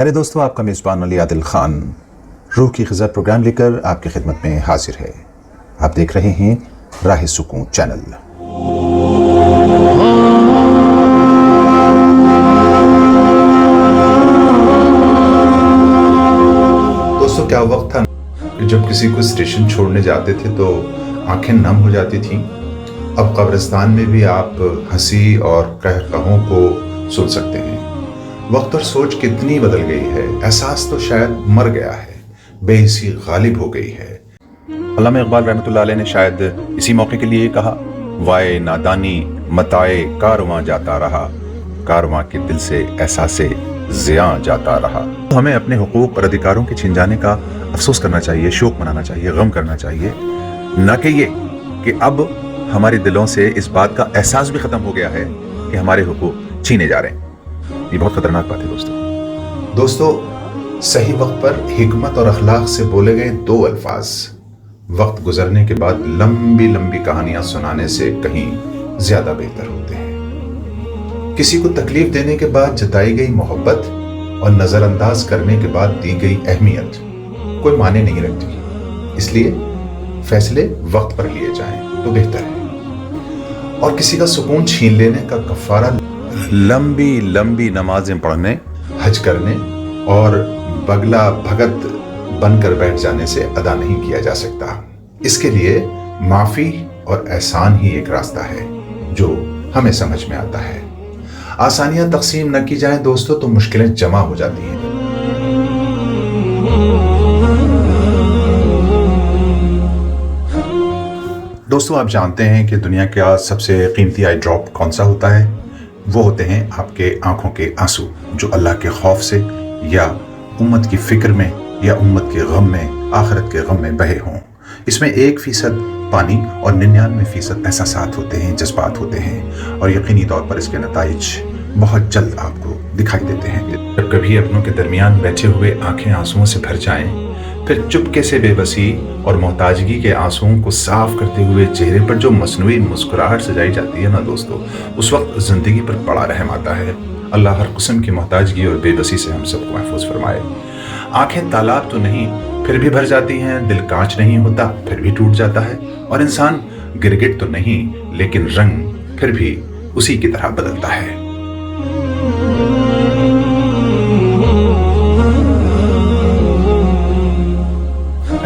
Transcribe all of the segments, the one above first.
میرے دوستوں، آپ کا میزبان علی عادل خان روح کی غذا پروگرام لے کر آپ کی خدمت میں حاضر ہے۔ آپ دیکھ رہے ہیں راہ سکون چینل۔ دوستوں، کیا وقت تھا کہ جب کسی کو اسٹیشن چھوڑنے جاتے تھے تو آنکھیں نم ہو جاتی تھیں۔ اب قبرستان میں بھی آپ ہنسی اور قہقہوں کو سن سکتے ہیں۔ وقت اور سوچ کتنی بدل گئی ہے، احساس تو شاید مر گیا ہے، بے حسی غالب ہو گئی ہے۔ علامہ اقبال رحمۃ اللہ علیہ نے شاید اسی موقع کے لیے کہا، وائے نادانی متائے کارواں جاتا رہا، کارواں کے دل سے احساس زیاں جاتا رہا۔ تو ہمیں اپنے حقوق اور ادھیکاروں کے چھن جانے کا افسوس کرنا چاہیے، شوق منانا چاہیے، غم کرنا چاہیے، نہ کہ یہ کہ اب ہمارے دلوں سے اس بات کا احساس بھی ختم ہو گیا ہے کہ ہمارے حقوق چھینے جا رہے ہیں۔ یہ بہت خطرناک بات ہے دوستو۔ صحیح وقت پر حکمت اور اخلاق سے بولے گئے دو الفاظ وقت گزرنے کے بعد لمبی لمبی کہانیاں سنانے سے کہیں زیادہ بہتر ہوتے ہیں۔ کسی کو تکلیف دینے کے بعد جتائی گئی محبت اور نظر انداز کرنے کے بعد دی گئی اہمیت کوئی معنی نہیں رکھتی، اس لیے فیصلے وقت پر لیے جائیں تو بہتر ہے۔ اور کسی کا سکون چھین لینے کا کفارہ لمبی لمبی نمازیں پڑھنے، حج کرنے اور بگلا بھگت بن کر بیٹھ جانے سے ادا نہیں کیا جا سکتا۔ اس کے لیے معافی اور احسان ہی ایک راستہ ہے جو ہمیں سمجھ میں آتا ہے۔ آسانیاں تقسیم نہ کی جائیں دوستو تو مشکلیں جمع ہو جاتی ہیں۔ دوستو، آپ جانتے ہیں کہ دنیا کا سب سے قیمتی آئی ڈراپ کون سا ہوتا ہے؟ وہ ہوتے ہیں آپ کے آنکھوں کے آنسو، جو اللہ کے خوف سے یا امت کی فکر میں یا امت کے غم میں، آخرت کے غم میں بہے ہوں۔ اس میں 1% پانی اور 99% احساسات ہوتے ہیں، جذبات ہوتے ہیں، اور یقینی طور پر اس کے نتائج بہت جلد آپ کو دکھائی دیتے ہیں۔ جب کبھی اپنوں کے درمیان بیٹھے ہوئے آنکھیں آنسوؤں سے بھر جائیں، پھر چپکے سے بے بسی اور محتاجگی کے آنسوؤں کو صاف کرتے ہوئے چہرے پر جو مصنوعی مسکراہٹ سجائی جاتی ہے نا دوستو، اس وقت زندگی پر بڑا رحم آتا ہے۔ اللہ ہر قسم کی محتاجگی اور بے بسی سے ہم سب کو محفوظ فرمائے۔ آنکھیں تالاب تو نہیں پھر بھی بھر جاتی ہیں، دل کانچ نہیں ہوتا پھر بھی ٹوٹ جاتا ہے، اور انسان گرگٹ تو نہیں لیکن رنگ پھر بھی اسی کی طرح بدلتا ہے۔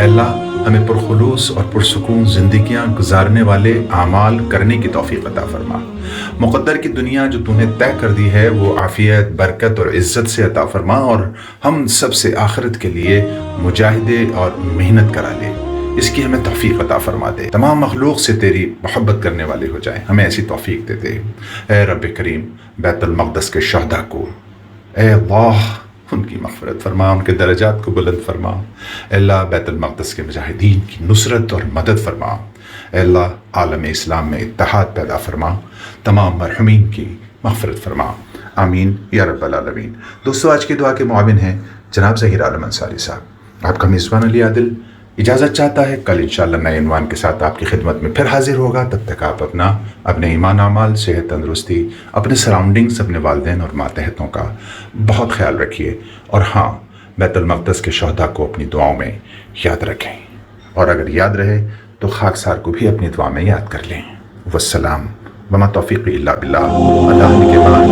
اللہ ہمیں پرخلوص اور پرسکون زندگیاں گزارنے والے اعمال کرنے کی توفیق عطا فرما۔ مقدر کی دنیا جو تو نے طے کر دی ہے وہ عافیت، برکت اور عزت سے عطا فرما، اور ہم سب سے آخرت کے لیے مجاہدے اور محنت کرا لے، اس کی ہمیں توفیق عطا فرما دے۔ تمام مخلوق سے تیری محبت کرنے والے ہو جائیں، ہمیں ایسی توفیق دے دے۔ اے رب کریم، بیت المقدس کے شہداء کو اے اللہ ان کی مغفرت فرما، ان کے درجات کو بلند فرما۔ اے اللہ بیت المقدس کے مجاہدین کی نصرت اور مدد فرما۔ اے اللہ عالم اسلام میں اتحاد پیدا فرما، تمام مرحومین کی مغفرت فرما، آمین یا رب العالمین۔ دوستو، آج کی دعا کے معاون ہیں جناب ظہیر عالم انصاری صاحب۔ آپ کا میزبان علی عادل اجازت چاہتا ہے کل انشاءاللہ نئے عنوان کے ساتھ آپ کی خدمت میں پھر حاضر ہوگا۔ تب تک آپ اپنے ایمان اعمال، صحت، تندرستی، اپنے سراؤنڈنگز، اپنے والدین اور ماتحتوں کا بہت خیال رکھیے، اور ہاں، بیت المقدس کے شہداء کو اپنی دعاؤں میں یاد رکھیں، اور اگر یاد رہے تو خاکسار کو بھی اپنی دعا میں یاد کر لیں۔ والسلام وما توفیقی الا باللہ۔ اللہ کے بعد